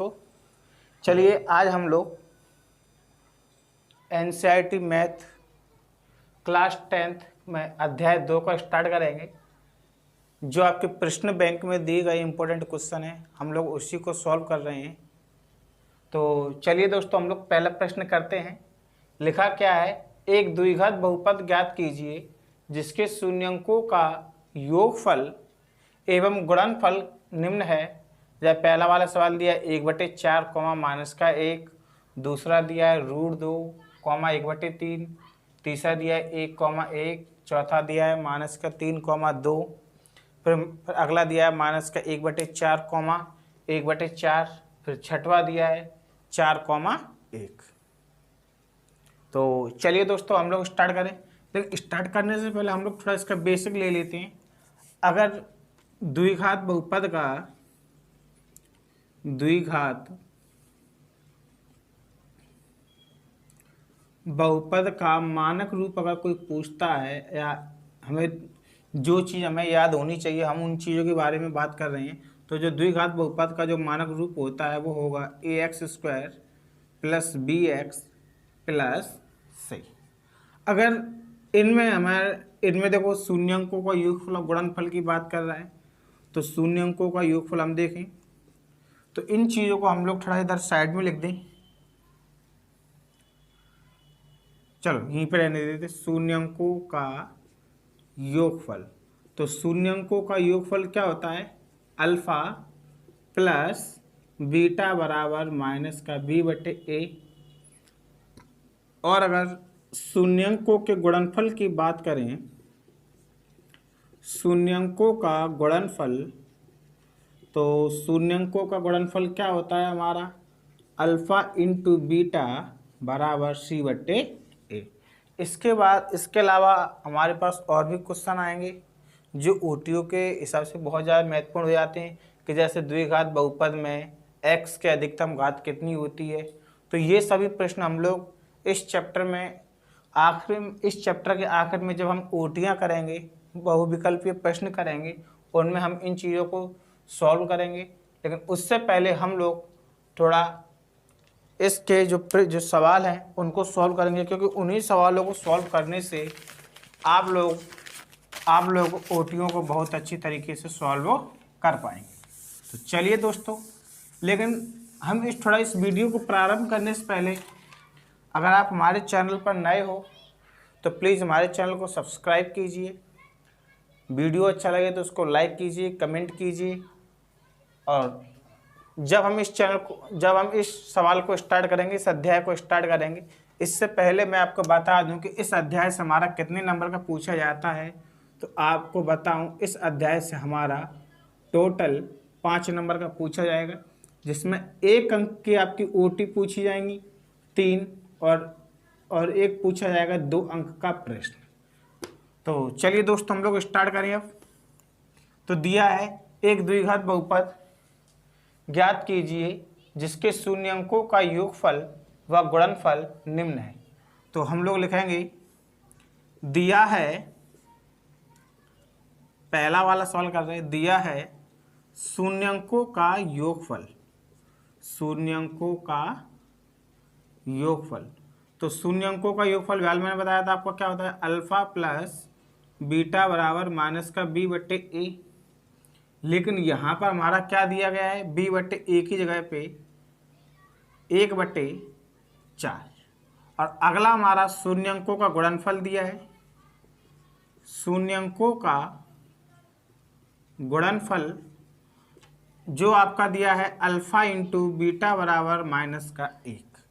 दोस्तों, चलिए आज हम लोग एनसीईआरटी मैथ क्लास 10th में अध्याय 2 का स्टार्ट करेंगे। जो आपके प्रश्न बैंक में दिए गए इंपॉर्टेंट क्वेश्चन है, हम लोग उसी को सॉल्व कर रहे हैं। तो चलिए दोस्तों, हम लोग पहला प्रश्न करते हैं। लिखा क्या है, एक द्विघात बहुपद ज्ञात कीजिए जिसके शून्यंकों का योगफल एवं गुणनफल निम्न है। जब पहला वाला सवाल दिया है 1/4 -1, दूसरा दिया है √2 1/3, तीसरा दिया है 1, चौथा दिया है -3, 2, फिर अगला दिया है -1/4, 1/4, फिर छठवा दिया है 4, 1। तो चलिए दोस्तों, हम लोग स्टार्ट करें। लेकिन स्टार्ट करने से पहले हम लोग थोड़ा इसका बेसिक ले लेते हैं। अगर द्विघात बहुपद का मानक रूप अगर कोई पूछता है, या हमें जो चीज़ हमें याद होनी चाहिए, हम उन चीज़ों के बारे में बात कर रहे हैं। तो जो द्विघात बहुपद का जो मानक रूप होता है वो होगा ax² + bx + c। अगर इनमें देखो शून्यंकों का योगफल और गुणनफल की बात कर रहा है, तो शून्यंकों का योगफल हम देखें तो इन चीज़ों को हम लोग थोड़ा इधर साइड में लिख दें। चलो यहीं पर रहने देते। शून्यंकों का योगफल, तो शून्यंकों का योगफल क्या होता है, अल्फा प्लस बीटा बराबर -b/a। और अगर शून्यंकों के गुणनफल की बात करें, शून्यंकों का गुणनफल, तो शून्यंकों का गुणनफल क्या होता है हमारा, अल्फा × बीटा बराबर c/a। इसके अलावा हमारे पास और भी क्वेश्चन आएंगे जो ओटीओ के हिसाब से बहुत ज़्यादा महत्वपूर्ण हो जाते हैं, कि जैसे द्विघात बहुपद में x के अधिकतम घात कितनी होती है। तो ये सभी प्रश्न हम लोग इस चैप्टर के आखिर में जब हम ओटियाँ करेंगे, बहुविकल्पीय प्रश्न करेंगे, उनमें हम इन चीज़ों को सॉल्व करेंगे। लेकिन उससे पहले हम लोग थोड़ा इसके जो सवाल हैं उनको सॉल्व करेंगे, क्योंकि उन्हीं सवालों को सॉल्व करने से आप लोग ओटियों को बहुत अच्छी तरीके से सॉल्व कर पाएंगे। तो चलिए दोस्तों, लेकिन हम इस वीडियो को प्रारंभ करने से पहले, अगर आप हमारे चैनल पर नए हो तो प्लीज़ हमारे चैनल को सब्सक्राइब कीजिए। वीडियो अच्छा लगे तो उसको लाइक कीजिए, कमेंट कीजिए। और जब हम इस सवाल को स्टार्ट करेंगे, इस अध्याय को स्टार्ट करेंगे, इससे पहले मैं आपको बता दूं कि इस अध्याय से हमारा कितने नंबर का पूछा जाता है। तो आपको बताऊं, इस अध्याय से हमारा टोटल 5 नंबर का पूछा जाएगा, जिसमें 1 अंक की आपकी ओटी पूछी जाएंगी 3, और एक पूछा जाएगा 2 अंक का प्रश्न। तो चलिए दोस्तों, हम लोग स्टार्ट करें अब। तो दिया है एक द्विघात बहुपद ज्ञात कीजिए जिसके शून्यंकों का योगफल व गुणनफल निम्न है। तो हम लोग लिखेंगे, दिया है, पहला वाला सवाल कर रहे हैं, दिया है शून्यंकों का योगफल, तो शून्यंकों का योगफल मैंने बताया था आपको क्या होता है, अल्फा प्लस बीटा बराबर -b/a। लेकिन यहाँ पर हमारा क्या दिया गया है, b/a की जगह पे 1/4। और अगला हमारा शून्यंकों का गुणनफल दिया है। शून्यंकों का गुणनफल जो आपका दिया है अल्फा × बीटा बराबर -1।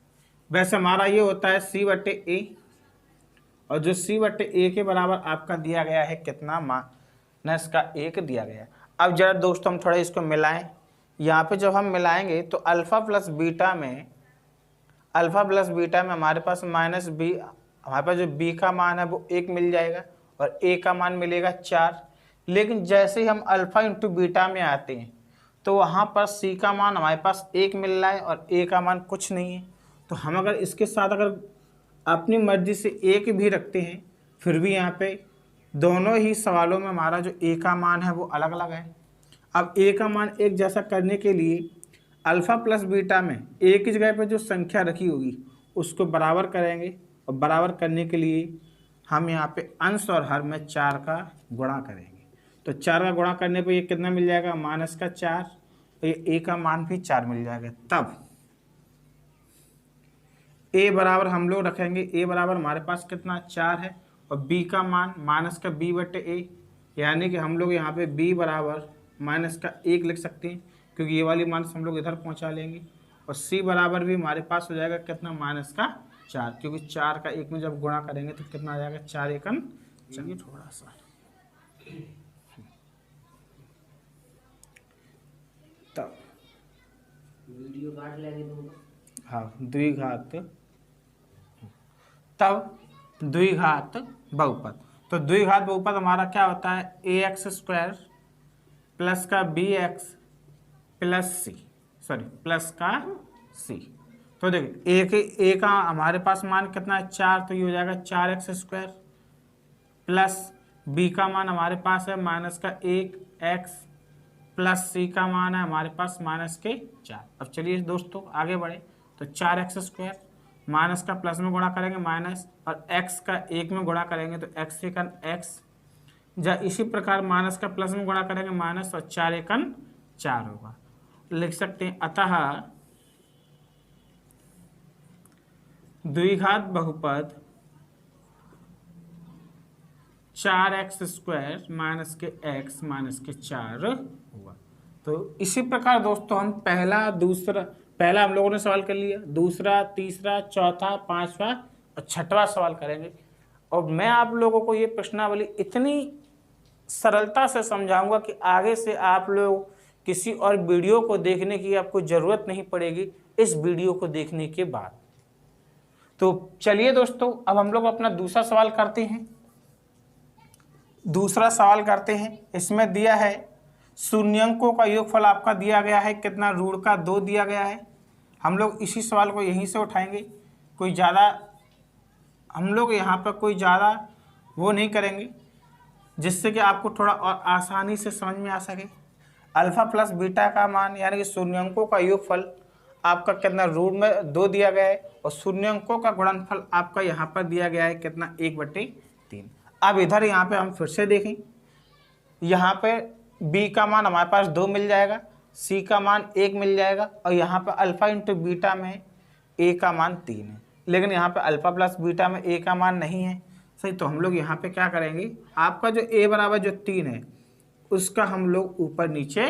वैसे हमारा ये होता है c/a, और जो c/a के बराबर आपका दिया गया है कितना, -1 दिया गया। अब जरा दोस्तों हम थोड़ा इसको मिलाएं। यहाँ पे जब हम मिलाएंगे तो अल्फ़ा प्लस बीटा में हमारे पास -b, हमारे पास जो b का मान है वो 1 मिल जाएगा और a का मान मिलेगा 4। लेकिन जैसे ही हम अल्फ़ा × बीटा में आते हैं तो वहाँ पर c का मान हमारे पास 1 मिल रहा है और a का मान कुछ नहीं है। तो हम अगर इसके साथ अपनी मर्जी से 1 भी रखते हैं, फिर भी यहाँ पे दोनों ही सवालों में हमारा जो a का मान है वो अलग अलग है। अब a का मान एक जैसा करने के लिए अल्फ़ा प्लस बीटा में एक ही जगह पे जो संख्या रखी होगी उसको बराबर करेंगे, और बराबर करने के लिए हम यहाँ पे अंश और हर में 4 का गुणा करेंगे। तो 4 का गुणा करने पे ये कितना मिल जाएगा, माइनस का 4, तो ये ए का मान भी 4 मिल जाएगा। तब ए बराबर हम लोग रखेंगे, ए बराबर हमारे पास कितना 4 है, और बी का मान माइनस का बी बटे ए, यानी कि हम लोग यहाँ पे बी बराबर माइनस का 1 लिख सकते हैं, क्योंकि ये वाली माइनस हम लोग इधर पहुँचा लेंगे। और सी बराबर भी हमारे पास हो जाएगा कितना, माइनस का 4, क्योंकि 4 का 1 में जब गुणा करेंगे तो कितना आ जाएगा, 4 एकम। चलिए थोड़ा सा तब वीडियो काट लेंगे तुम। हाँ, द्विघात, तब द्विघात बहुपद। तो द्विघात बहुपद हमारा क्या होता है, ए एक्स स्क्वायर प्लस का बी एक्स प्लस सी, सॉरी प्लस का सी। तो देखिए ए का हमारे पास मान कितना है 4, तो ये हो जाएगा 4x स्क्वायर, प्लस बी का मान हमारे पास है माइनस का 1x, प्लस सी का मान है हमारे पास माइनस के 4। अब चलिए दोस्तों आगे बढ़े। तो 4x स्क्वायर माइनस का प्लस में गुणा करेंगे माइनस, और x का 1 में गुणा करेंगे तो x एकन x, या इसी प्रकार माइनस का प्लस में गुणा करेंगे माइनस, और 4 एकन 4 होगा। लिख सकते हैं अतः द्विघात बहुपद 4x स्क्वायर माइनस के x माइनस के 4 हुआ। तो इसी प्रकार दोस्तों हम पहला हम लोगों ने सवाल कर लिया, दूसरा, तीसरा, चौथा, पांचवा और छठवां सवाल करेंगे। और मैं आप लोगों को ये प्रश्नावली इतनी सरलता से समझाऊंगा कि आगे से आप लोग किसी और वीडियो को देखने की आपको ज़रूरत नहीं पड़ेगी इस वीडियो को देखने के बाद। तो चलिए दोस्तों अब हम लोग अपना दूसरा सवाल करते हैं। दूसरा सवाल करते हैं, इसमें दिया है शून्यंकों का योगफल आपका दिया गया है कितना, ऋण का 2 दिया गया है। हम लोग इसी सवाल को यहीं से उठाएंगे, कोई ज़्यादा हम लोग यहाँ पर कोई ज़्यादा वो नहीं करेंगे, जिससे कि आपको थोड़ा और आसानी से समझ में आ सके। अल्फ़ा प्लस बीटा का मान यानी कि शून्यंकों का योगफल आपका कितना, ऋण में 2 दिया गया है, और शून्यंकों का गुणनफल आपका यहाँ पर दिया गया है कितना, 1/3। अब इधर यहाँ पे हम फिर से देखें, यहाँ पे b का मान हमारे पास 2 मिल जाएगा, c का मान 1 मिल जाएगा, और यहाँ पे अल्फ़ा इंटू बीटा में a का मान 3 है। लेकिन यहाँ पे अल्फ़ा प्लस बीटा में a का मान नहीं है, सही। तो हम लोग यहाँ पे क्या करेंगे, आपका जो a बराबर जो 3 है उसका हम लोग ऊपर नीचे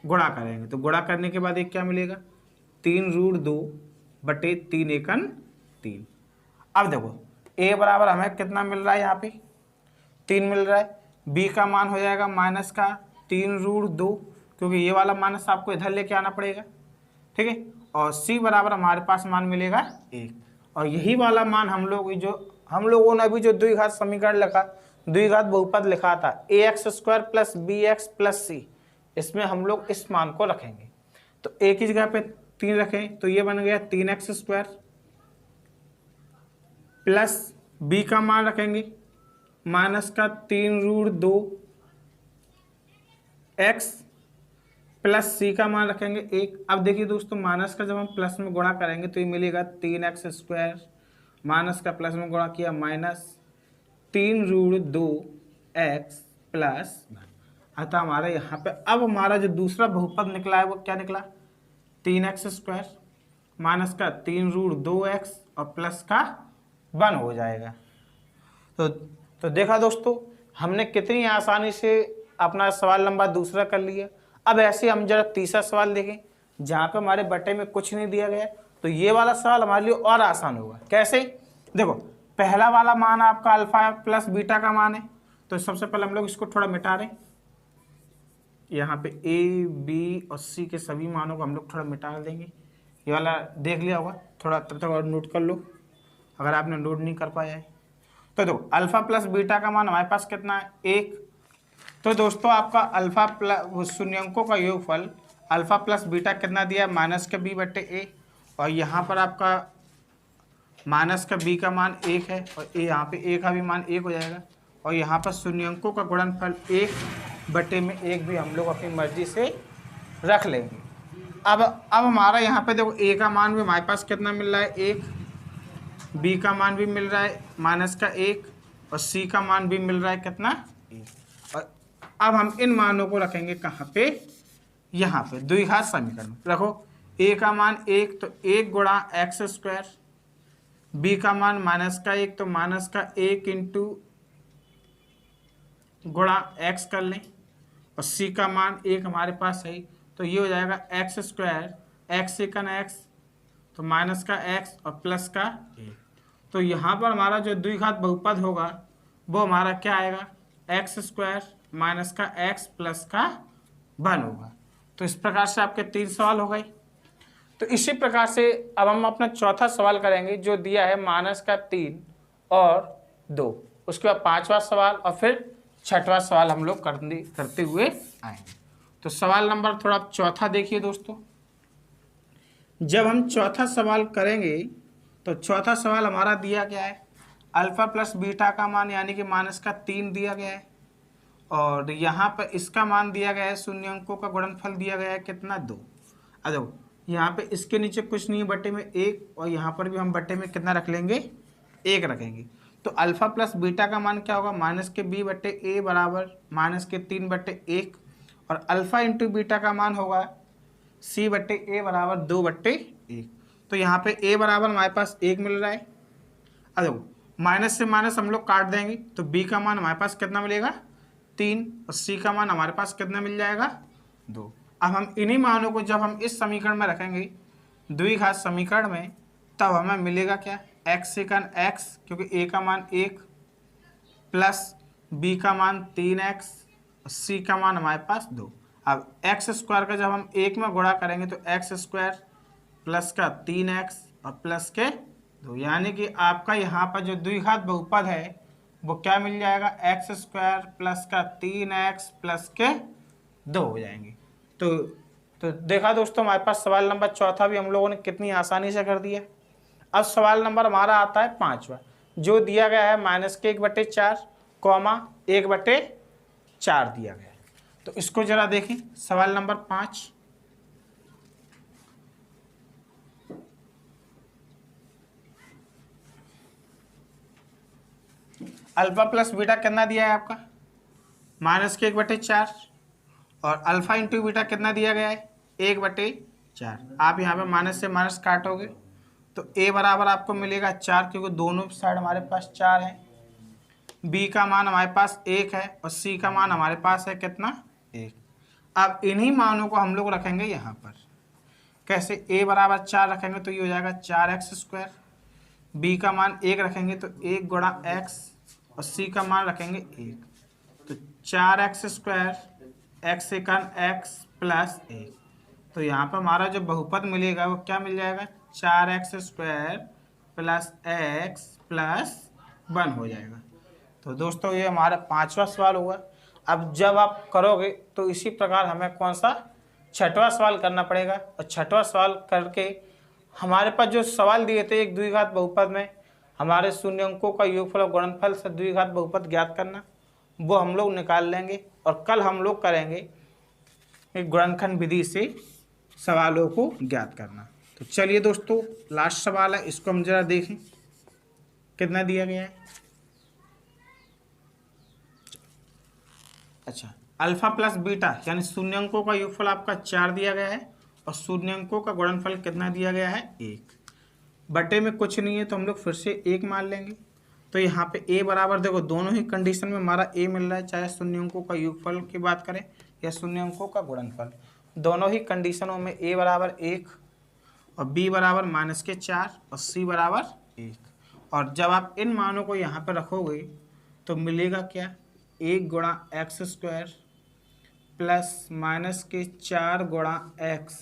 गुणा करेंगे। तो गुणा करने के बाद एक क्या मिलेगा, 3 ऋण 2/3 एकन 3। अब देखो a बराबर हमें कितना मिल रहा है, यहाँ पे 3 मिल रहा है, b का मान हो जाएगा माइनस का 3 ऋण 2, क्योंकि ये वाला माइनस आपको इधर लेके आना पड़ेगा, ठीक है। और c बराबर हमारे पास मान मिलेगा 1, और यही वाला मान हम लोगों ने अभी जो द्विघात समीकरण लिखा, द्विघात बहुपद लिखा था ax square plus bx plus c, इसमें हम लोग इस मान को रखेंगे। तो एक ही जगह पे 3 रखें तो ये बन गया 3x स्क्वायर, प्लस b का मान रखेंगे माइनस का 3 ऋण 2 x, प्लस c का मान रखेंगे 1। अब देखिए दोस्तों माइनस का जब हम प्लस में गुणा करेंगे तो ये मिलेगा 3x स्क्वायर, माइनस का प्लस में गुणा किया माइनस 3 ऋण 2x प्लस। अतः हमारा यहाँ पे अब हमारा जो दूसरा बहुपद निकला है वो क्या निकला, 3x स्क्वायर माइनस का 3 ऋण 2x और प्लस का 1 हो जाएगा। तो देखा दोस्तों हमने कितनी आसानी से अपना सवाल नंबर दूसरा कर लिया। अब ऐसे हम जरा तीसरा सवाल देखें, जहाँ पे हमारे बटे में कुछ नहीं दिया गया, तो ये वाला सवाल हमारे लिए और आसान होगा। कैसे, देखो पहला वाला मान आपका अल्फा प्लस बीटा का मान है, तो सबसे पहले हम लोग इसको थोड़ा मिटा दें। यहाँ पे ए बी और सी के सभी मानों को हम लोग थोड़ा मिटा देंगे। ये वाला देख लिया होगा, थोड़ा तब तक और नोट कर लो अगर आपने नोट नहीं कर पाया है। तो देखो अल्फा प्लस बीटा का मान हमारे पास कितना है, 1। तो दोस्तों आपका अल्फा प्लस शून्यंकों का योगफल अल्फा प्लस बीटा कितना दिया है, माइनस का b बटे a, और यहाँ पर आपका माइनस का b का मान 1 है, और यहाँ पे a का भी मान 1 हो जाएगा, और यहाँ पर शून्यंकों का गुणनफल 1/1 भी हम लोग अपनी मर्जी से रख लेंगे। अब हमारा यहाँ पे देखो ए का मान भी हमारे पास कितना मिल रहा है 1, बी का मान भी मिल रहा है -1 और सी का मान भी मिल रहा है कितना 1। और अब हम इन मानों को रखेंगे कहाँ पे, यहाँ पे द्विघात समीकरण में रखो। ए का मान 1 तो 1 गुणा x², बी का मान -1 तो -1 इंटू गुणा x कर लें, और सी का मान 1 हमारे पास है तो ये हो जाएगा x², x सेकंड x तो -x और प्लस का 1। तो यहाँ पर हमारा जो द्विघात बहुपद होगा वो हमारा क्या आएगा, x² -x प्लस का 1 होगा। तो इस प्रकार से आपके 3 सवाल हो गए। तो इसी प्रकार से अब हम अपना चौथा सवाल करेंगे जो दिया है -3 और 2। उसके बाद 5वां सवाल और फिर 6वां सवाल हम लोग करते हुए आएंगे। तो सवाल नंबर थोड़ा आप चौथा देखिए दोस्तों। जब हम चौथा सवाल करेंगे तो चौथा सवाल हमारा दिया गया है अल्फा प्लस बीटा का मान यानी कि -3 दिया गया है, और यहाँ पर इसका मान दिया गया है शून्य अंकों का गुणनफल दिया गया है कितना 2। अब देखो यहाँ पे इसके नीचे कुछ नहीं है, बट्टे में 1, और यहाँ पर भी हम बट्टे में कितना रख लेंगे 1 रखेंगे। तो अल्फा प्लस बीटा का मान क्या होगा, -b/a बराबर -3/1, और अल्फा इंटू बीटा का मान होगा c/a बराबर 2/1। तो यहाँ पे a बराबर हमारे पास 1 मिल रहा है। अब देखो माइनस से माइनस हम लोग काट देंगे तो b का मान हमारे पास कितना मिलेगा 3, और c का मान हमारे पास कितना मिल जाएगा 2। अब हम इन्हीं मानों को जब हम इस समीकरण में रखेंगे द्विघात समीकरण में, तब हमें मिलेगा क्या, x सेकंड x क्योंकि a का मान 1 प्लस b का मान 3x और c का मान हमारे पास 2। अब x² का जब हम 1 में गुणा करेंगे तो x² प्लस का 3x और प्लस के 2, यानी कि आपका यहाँ पर जो द्विघात बहुपद है वो क्या मिल जाएगा, x² प्लस का 3x प्लस के 2 हो जाएंगे। तो देखा दोस्तों हमारे पास सवाल नंबर चौथा भी हम लोगों ने कितनी आसानी से कर दिया। अब सवाल नंबर हमारा आता है 5वां जो दिया गया है -1/4 1/4 दिया गया है। तो इसको जरा देखें सवाल नंबर 5। अल्फा प्लस बीटा कितना दिया है आपका -1/4, और अल्फा इंटू बीटा कितना दिया गया है 1/4। आप यहाँ पे माइनस से माइनस काटोगे तो a बराबर आपको मिलेगा 4 क्योंकि दोनों साइड हमारे पास 4 है, b का मान हमारे पास 1 है और c का मान हमारे पास है कितना 1। अब इन्हीं मानों को हम लोग रखेंगे यहाँ पर। कैसे, a बराबर 4 रखेंगे तो ये हो जाएगा 4x², b का मान 1 रखेंगे तो 1 गुणा x और c का मान रखेंगे 1 तो 4x² x second x plus 1। तो यहाँ पर हमारा जो बहुपद मिलेगा वो क्या मिल जाएगा 4x² प्लस x प्लस 1 हो जाएगा। तो दोस्तों ये हमारा 5वां सवाल हुआ। अब जब आप करोगे तो इसी प्रकार हमें कौन सा 6वां सवाल करना पड़ेगा, और 6वां सवाल करके हमारे पास जो सवाल दिए थे एक द्विघात बहुपद में हमारे शून्य अंकों का योगफल और गुणनफल से द्विघात बहुपद ज्ञात करना, वो हम लोग निकाल लेंगे, और कल हम लोग करेंगे एक गुणनखंड विधि से सवालों को ज्ञात करना। तो चलिए दोस्तों लास्ट सवाल है, इसको हम जरा देखें कितना दिया गया है। अच्छा, अल्फा प्लस बीटा यानी शून्यंकों का योगफल आपका 4 दिया गया है और शून्यंकों का गुणनफल कितना दिया गया है 1। बटे में कुछ नहीं है तो हम लोग फिर से 1 मान लेंगे। तो यहाँ पे a बराबर देखो दोनों ही कंडीशन में हमारा a मिल रहा है, चाहे शून्य अंकों का योगफल की बात करें या शून्य अंकों का गुणनफल, दोनों ही कंडीशनों में a बराबर 1 और b बराबर -4 और c बराबर 1। और जब आप इन मानों को यहाँ पर रखोगे तो मिलेगा क्या 1 गुणा x² प्लस -4 गुणा x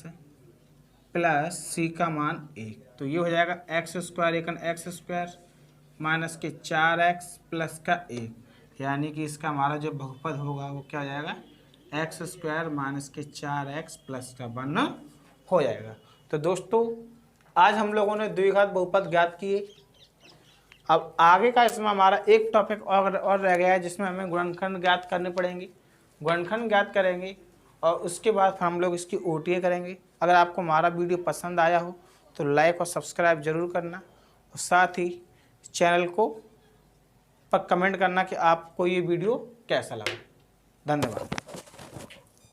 प्लस c का मान 1। तो ये हो जाएगा x² एकन x² -4x प्लस का 1, यानी कि इसका हमारा जो बहुपद होगा वो क्या हो जाएगा x² -4x प्लस का 1 हो जाएगा। तो दोस्तों आज हम लोगों ने द्विघात बहुपद ज्ञात किए। अब आगे का इसमें हमारा एक टॉपिक और रह गया है जिसमें हमें गुणनखंड ज्ञात करने पड़ेंगे। गुणनखंड ज्ञात करेंगे और उसके बाद हम लोग इसकी OTA करेंगे। अगर आपको हमारा वीडियो पसंद आया हो तो लाइक और सब्सक्राइब जरूर करना, और साथ ही चैनल को पर कमेंट करना कि आपको ये वीडियो कैसा लगा। धन्यवाद।